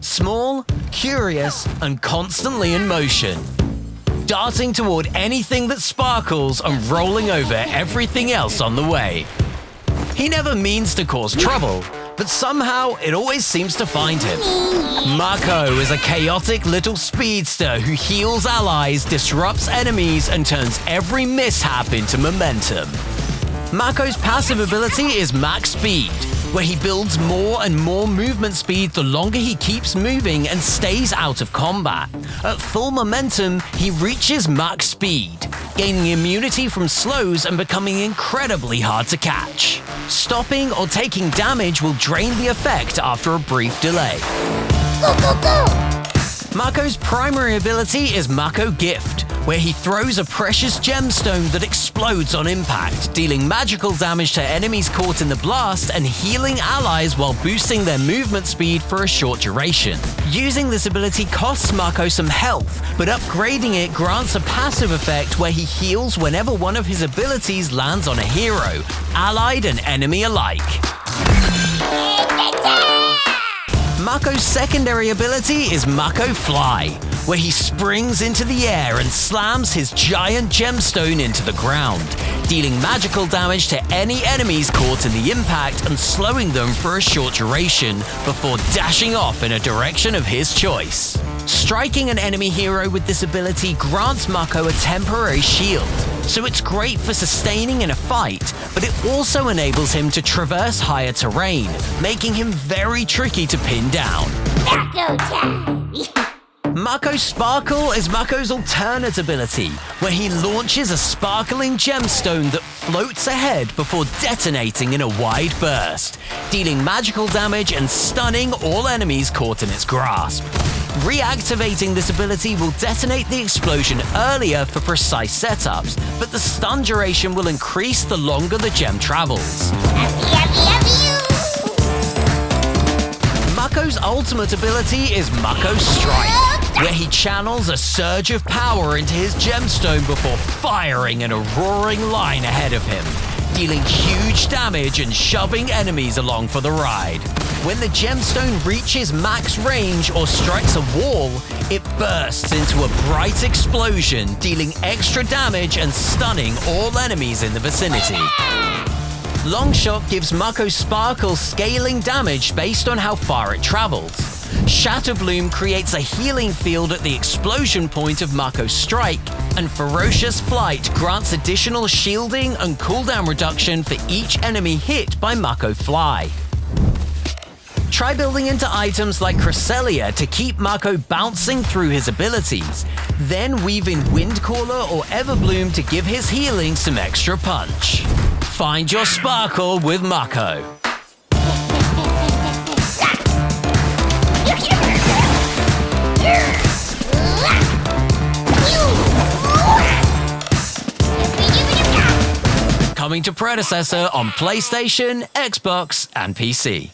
Small, curious, and constantly in motion. Darting toward anything that sparkles and rolling over everything else on the way. He never means to cause trouble, but somehow it always seems to find him. Mako is a chaotic little speedster who heals allies, disrupts enemies, and turns every mishap into momentum. Mako's passive ability is Mach Speed, where he builds more and more movement speed the longer he keeps moving and stays out of combat. At full momentum, he reaches Mach Speed, gaining immunity from slows and becoming incredibly hard to catch. Stopping or taking damage will drain the effect after a brief delay. Go, go, go! Mako's primary ability is Mako Gift, where he throws a precious gemstone that explodes on impact, dealing magical damage to enemies caught in the blast and healing allies while boosting their movement speed for a short duration. Using this ability costs Mako some health, but upgrading it grants a passive effect where he heals whenever one of his abilities lands on a hero, allied and enemy alike. Mako's secondary ability is Mako Fly, where he springs into the air and slams his giant gemstone into the ground, dealing magical damage to any enemies caught in the impact and slowing them for a short duration before dashing off in a direction of his choice. Striking an enemy hero with this ability grants Mako a temporary shield, so it's great for sustaining in a fight, but it also enables him to traverse higher terrain, making him very tricky to pin down. Mako time! Mako Sparkle is Mako's alternate ability, where he launches a sparkling gemstone that floats ahead before detonating in a wide burst, dealing magical damage and stunning all enemies caught in its grasp. Reactivating this ability will detonate the explosion earlier for precise setups, but the stun duration will increase the longer the gem travels. Mako's ultimate ability is Mako Strike, where he channels a surge of power into his gemstone before firing in a roaring line ahead of him, dealing huge damage and shoving enemies along for the ride. When the gemstone reaches max range or strikes a wall, it bursts into a bright explosion, dealing extra damage and stunning all enemies in the vicinity. Longshot gives Mako Sparkle scaling damage based on how far it travels. Shatter Bloom creates a healing field at the explosion point of Mako Strike, and Ferocious Flight grants additional shielding and cooldown reduction for each enemy hit by Mako Fly. Try building into items like Cresselia to keep Mako bouncing through his abilities, then weave in Windcaller or Everbloom to give his healing some extra punch. Find your sparkle with Mako. Coming to Predecessor on PlayStation, Xbox, and PC.